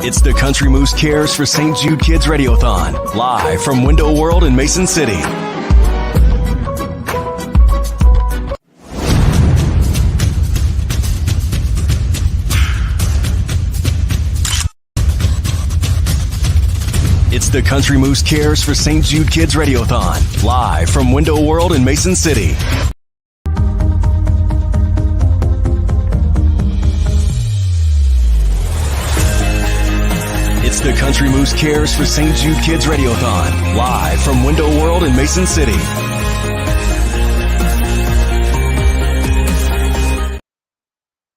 It's the Country Moose Cares for St. Jude Kids Radiothon, live from Window World in Mason City. It's the Country Moose Cares for St. Jude Kids Radiothon, live from Window World in Mason City. It's the Country Moose Cares for St. Jude Kids Radiothon, live from Window World in Mason City.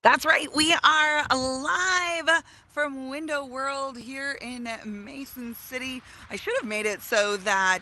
That's right, we are live from Window World here in Mason City. I should have made it so that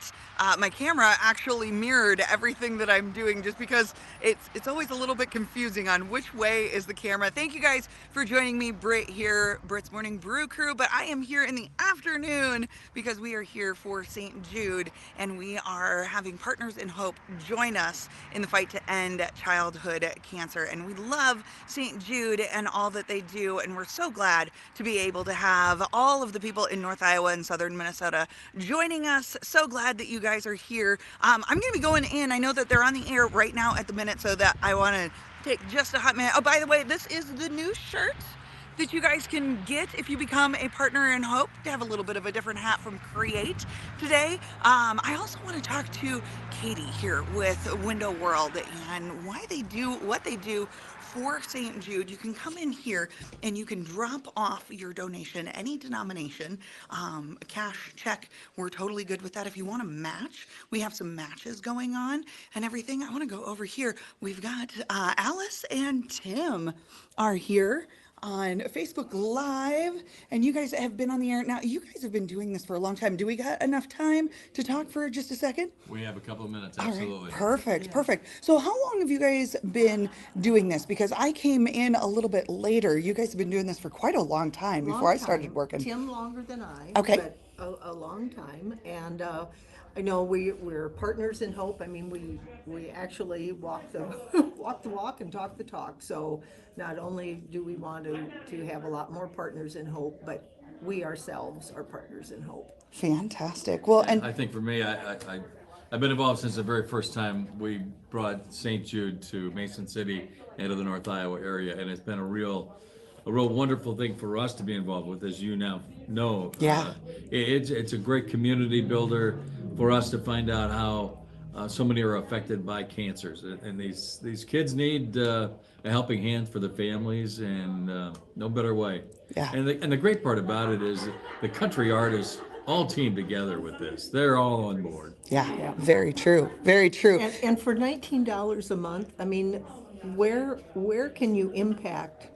my camera actually mirrored everything that I'm doing, just because it's always a little bit confusing on which way is the camera. Thank you guys for joining me, Britt here, Britt's Morning Brew Crew, but I am here in the afternoon because we are here for St. Jude, and we are having Partners in Hope join us in the fight to end childhood cancer. And we love St. Jude and all that they do, and we're so glad to be able to have all of the people in North Iowa and Southern Minnesota joining us. So glad that you guys are here. I'm going to be going in. I know that they're on the air right now at the minute, so that I want to take just a hot minute. Oh, by the way, this is the new shirt that you guys can get if you become a Partner in Hope. They have a little bit of a different hat from Create today. I also want to talk to Katie here with Window World and why they do what they do for St. Jude. You can come in here and you can drop off your donation, any denomination, cash, check. We're totally good with that. If you want to match, we have some matches going on and everything. I want to go over here. We've got Alice and Tim are here on Facebook Live, and you guys have been on the air. Now, you guys have been doing this for a long time. Do we got enough time to talk for just a second? We have a couple of minutes, absolutely. All right, perfect, perfect. So how long have you guys been doing this? Because I came in a little bit later. You guys have been doing this for quite a long time before I started working. Tim longer than I. Okay. But a long time, and I know we're partners in hope. I mean, we actually walk the walk the walk and talk the talk. So not only do we want to have a lot more partners in hope, but we ourselves are partners in hope. Fantastic. Well, and I think for me, I've been involved since the very first time we brought St. Jude to Mason City and to the North Iowa area, and it's been a real wonderful thing for us to be involved with, as you now know. Yeah. It's a great community builder for us to find out how so many are affected by cancers, and these kids need a helping hand for the families, and no better way. Yeah. And the great part about it is the country artists all team together with this. They're all on board. yeah, very true, very true. And for $19 a month, I mean, where can you impact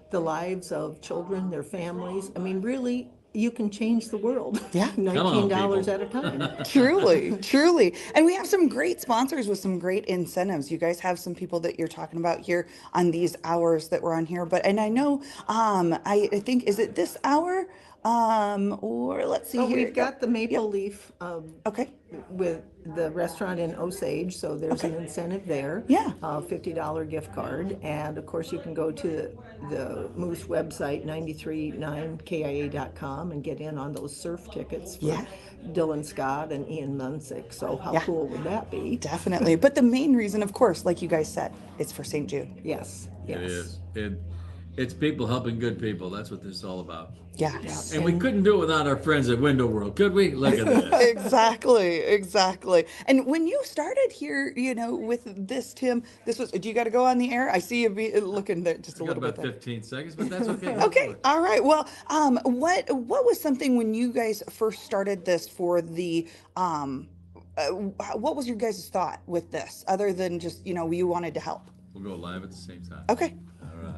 the lives of children, their families? I mean, really, you can change the world. Yeah. $19 at a time. Truly, truly. And we have some great sponsors with some great incentives. You guys have some people that you're talking about here on these hours that we're on here. And I know, I think, is it this hour? Or let's see So here. we've got the Maple Leaf Okay. with the restaurant in Osage, so there's an incentive there. Yeah. $50 gift card, and of course you can go to the Moose website 939kia.com and get in on those surf tickets for Yeah. Dylan Scott and Ian Munsick. So how Yeah. cool would that be? Definitely. But the main reason, of course, like you guys said, it's for St. Jude. Yes. It is. It's people helping good people. That's what this is all about. Yeah. And we couldn't do it without our friends at Window World, could we? Look at this. Exactly. And when you started here, with this, Tim, this was, do you got to go on the air? I see you looking there just a Got little about bit. 15 seconds, but that's okay. Okay. All right. Well, what was something when you guys first started this for the, what was your guys' thought with this other than just, you wanted to help? We'll go live at the same time. Okay. All right.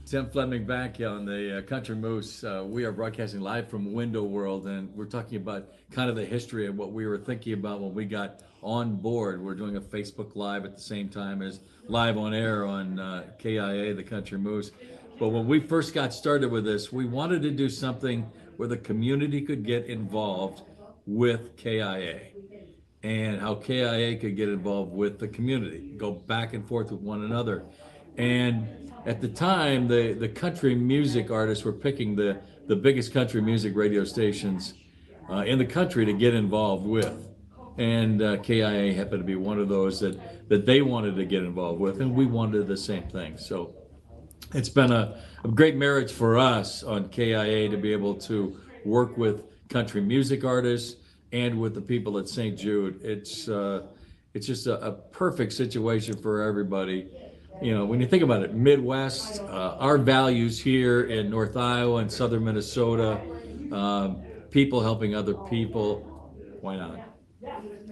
Tim Fleming back on the Country Moose. We are broadcasting live from Window World, and we're talking about kind of the history of what we were thinking about when we got on board. We're doing a Facebook Live at the same time as live on air on KIA, the Country Moose. But when we first got started with this, we wanted to do something where the community could get involved with KIA, and how KIA could get involved with the community, go back and forth with one another. And at the time, the country music artists were picking the biggest country music radio stations in the country to get involved with. And KIA happened to be one of those that they wanted to get involved with, and we wanted the same thing. So it's been a great marriage for us on KIA to be able to work with country music artists and with the people at St. Jude. It's just a perfect situation for everybody. You know, when you think about it, Midwest, our values here in North Iowa and Southern Minnesota, people helping other people, why not?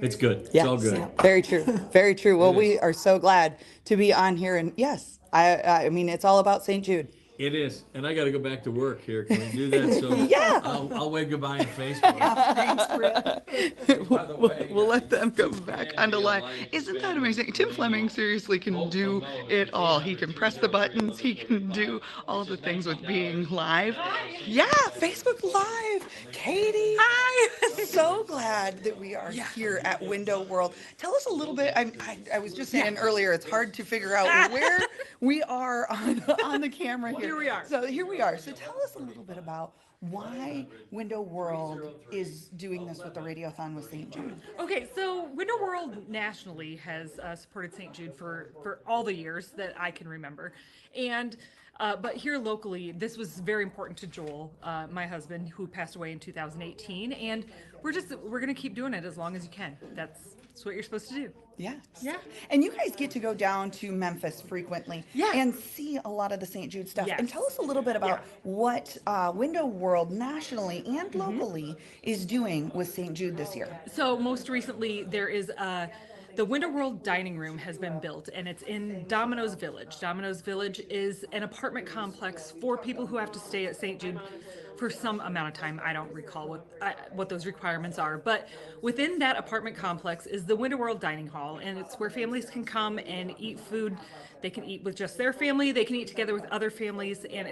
It's good. It's all good. Very true. Very true. Well, It we is. are so glad to be on here. And yes, I mean, it's all about St. Jude. It is, and I got to go back to work here. Can we do that? So Yeah. I'll wave goodbye on Facebook. Thanks, Britt. By the way, We'll let them go back Man, onto yeah, live. live Isn't is that great. amazing? Tim Fleming seriously can do it all. He can press the buttons. He can do all the things with being live. Yeah, Facebook Live. Katie. Hi. So glad that we are here at Window World. Tell us a little bit. I was just saying earlier, it's hard to figure out where we are on the camera here. Here we are. So here we are. So tell us a little bit about why Window World is doing this with the Radiothon with St. Jude. Okay, so Window World nationally has supported St. Jude for all the years that I can remember. And but here locally, this was very important to Joel, my husband, who passed away in 2018. And we're going to keep doing it as long as you can. That's what you're supposed to do. Yes. Yeah. And you guys get to go down to Memphis frequently Yeah. and see a lot of the St. Jude stuff. And Yes. tell us a little bit about Yeah. what Window World nationally and locally is doing with St. Jude this year. So most recently, there is the Window World dining room has been built, and it's in Domino's Village. Domino's Village is an apartment complex for people who have to stay at St. Jude for some amount of time. I don't recall what those requirements are, but within that apartment complex is the Window World Dining Hall, and it's where families can come and eat food. They can eat with just their family. They can eat together with other families, and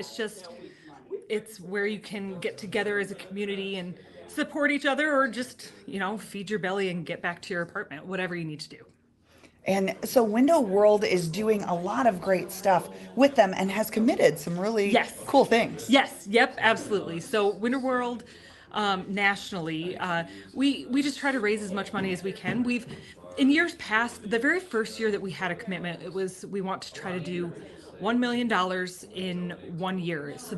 it's where you can get together as a community and support each other, or just, feed your belly and get back to your apartment, whatever you need to do. And so Window World is doing a lot of great stuff with them and has committed some really Yes. cool things. Yes, yep, absolutely. So Winter World nationally, we just try to raise as much money as we can. In years past, the very first year that we had a commitment, we want to try to do $1 million in 1 year. So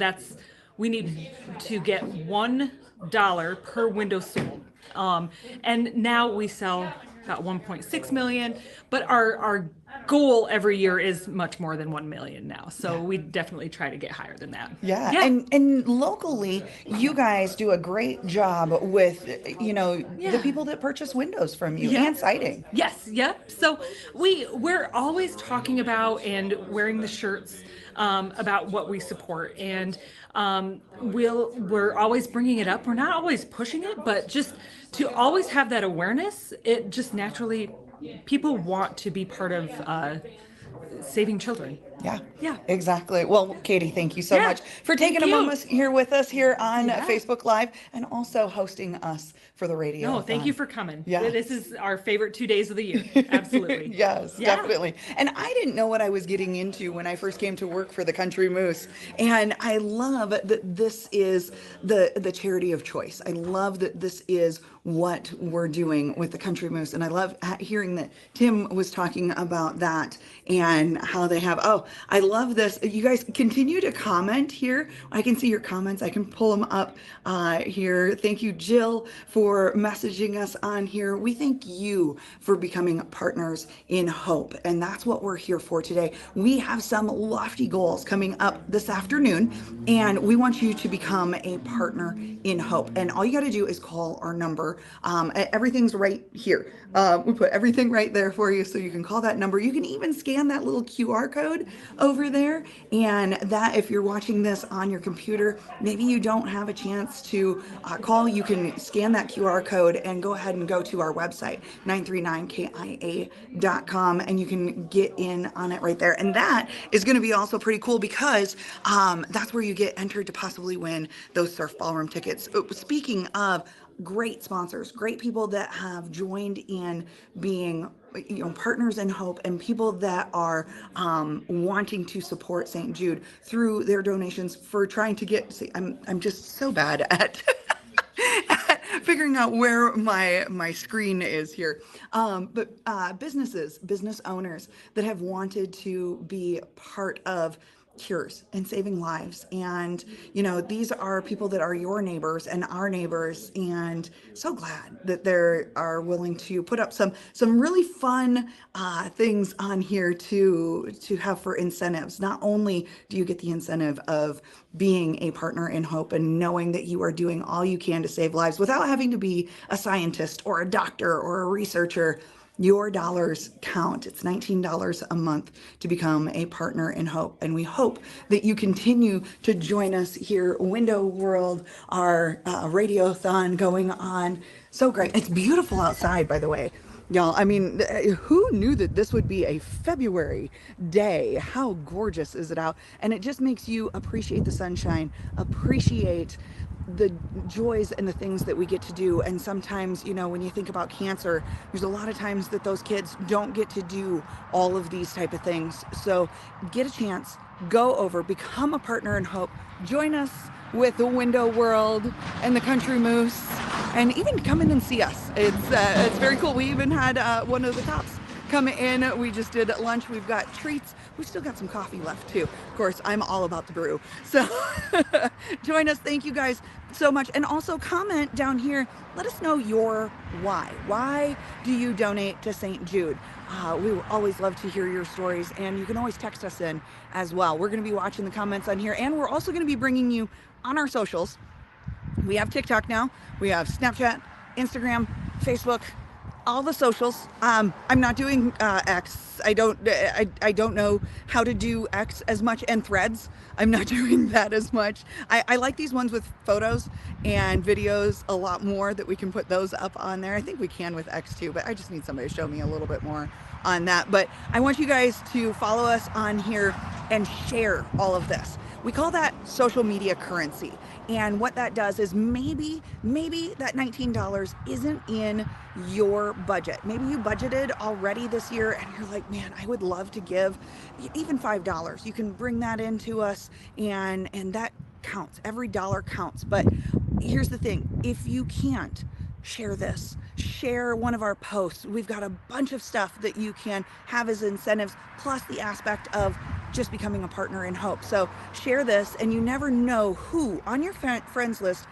we need to get $1 per window sold. And now we sell about 1.6 million, but our goal every year is much more than 1 million now. So we definitely try to get higher than that. Yeah. And locally, you guys do a great job with, the people that purchase windows from you Yeah. and siding. Yes, yep. So we're always talking about and wearing the shirts about what we support, and we're always bringing it up. We're not always pushing it, but just to always have that awareness, it just naturally, people want to be part of saving children. Yeah. Yeah. Exactly. Well, Katie, thank you so Yeah, much for taking thank a you. moment here with us here on Yeah. Facebook Live and also hosting us for the radio. No, thank you for coming. Yes. This is our favorite 2 days of the year. Absolutely. Yes, Yeah. definitely. And I didn't know what I was getting into when I first came to work for the Country Moose. And I love that this is the charity of choice. I love that this is what we're doing with the Country Moose. And I love hearing that Tim was talking about that and how they have, I love this. You guys continue to comment here. I can see your comments. I can pull them up here. Thank you, Jill, for messaging us on here. We thank you for becoming partners in hope. And that's what we're here for today. We have some lofty goals coming up this afternoon, and we want you to become a partner in hope. And all you got to do is call our number. Everything's right here. We put everything right there for you, so you can call that number. You can even scan that little QR code over there, and that if you're watching this on your computer, maybe you don't have a chance to call, you can scan that QR code and go ahead and go to our website, 939kia.com, and you can get in on it right there. And that is going to be also pretty cool because that's where you get entered to possibly win those surf ballroom tickets. Speaking of great sponsors, great people that have joined in being, partners in hope, and people that are wanting to support St. Jude through their donations for trying to get. See, I'm just so bad at at figuring out where my screen is here. But business owners that have wanted to be part of cures and saving lives. And, these are people that are your neighbors and our neighbors. And so glad that they are willing to put up some really fun things on here to have for incentives. Not only do you get the incentive of being a partner in hope and knowing that you are doing all you can to save lives without having to be a scientist or a doctor or a researcher. Your dollars count. It's $19 a month to become a partner in hope. And we hope that you continue to join us here. Window World, our radiothon going on. So great. It's beautiful outside, by the way. Y'all, I mean, who knew that this would be a February day? How gorgeous is it out? And it just makes you appreciate the sunshine, appreciate the joys and the things that we get to do. And sometimes, when you think about cancer, there's a lot of times that those kids don't get to do all of these type of things. So get a chance, go over, become a partner in hope, join us with the Window World and the Country Moose, and even come in and see us. It's very cool. We even had one of the cops come in. We just did lunch. We've got treats. We've still got some coffee left too. Of course, I'm all about the brew. So join us. Thank you guys so much. And also comment down here. Let us know your why. Why do you donate to St. Jude? We always love to hear your stories, and you can always text us in as well. We're going to be watching the comments on here, and we're also going to be bringing you on our socials. We have TikTok now. We have Snapchat, Instagram, Facebook, all the socials. I'm not doing X. I don't know how to do X as much, and Threads. I'm not doing that as much. I like these ones with photos and videos a lot more, that we can put those up on there. I think we can with X too, but I just need somebody to show me a little bit more on that. But I want you guys to follow us on here and share all of this. We call that social media currency. And what that does is maybe that $19 isn't in your budget. Maybe you budgeted already this year and you're like, man, I would love to give even $5. You can bring that into us, and that counts. Every dollar counts. But here's the thing. If you can't, share this. Share one of our posts. We've got a bunch of stuff that you can have as incentives, plus the aspect of just becoming a partner in hope. So share this, and you never know who on your friends list,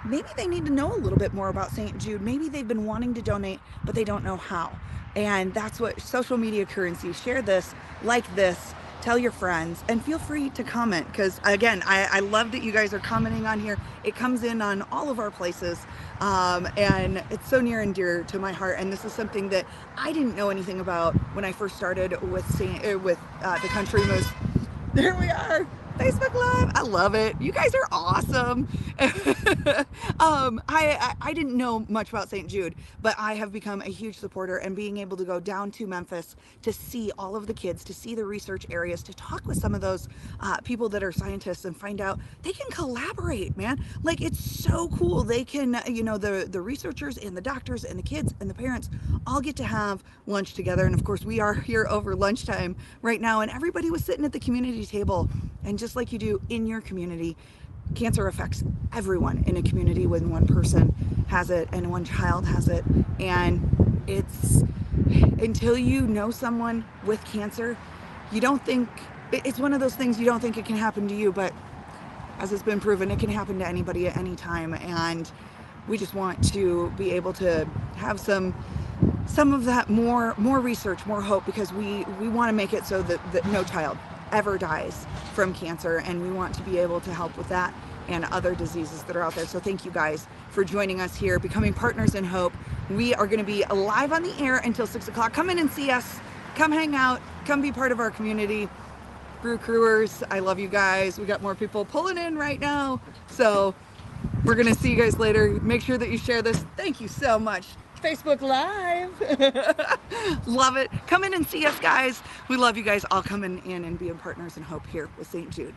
maybe they need to know a little bit more about St. Jude. Maybe they've been wanting to donate, but they don't know how. And that's what social media currency. Share this, like this, tell your friends, and feel free to comment, because again, I love that you guys are commenting on here. It comes in on all of our places, and it's so near and dear to my heart. And this is something that I didn't know anything about when I first started with the Country Moose. There we are. Facebook Live. I love it. You guys are awesome. I didn't know much about St. Jude, but I have become a huge supporter, and being able to go down to Memphis to see all of the kids, to see the research areas, to talk with some of those people that are scientists and find out they can collaborate, man. Like, it's so cool. They can, the researchers and the doctors and the kids and the parents all get to have lunch together. And of course, we are here over lunchtime right now, and everybody was sitting at the community table. And just like you do in your community, cancer affects everyone in a community when one person has it and one child has it. And it's, until you know someone with cancer, you don't think, it's one of those things you don't think it can happen to you, but as it's been proven, it can happen to anybody at any time. And we just want to be able to have some of that more research, more hope, because we want to make it so that no child ever dies from cancer, and we want to be able to help with that and other diseases that are out there. So thank you guys for joining us here, becoming partners in hope. We are going to be live on the air until 6 o'clock. Come in and see us. Come hang out. Come be part of our community. Brew Crewers, I love you guys. We got more people pulling in right now. So we're going to see you guys later. Make sure that you share this. Thank you so much. Facebook Live. Love it. Come in and see us, guys. We love you guys all coming in and being partners in hope here with St. Jude.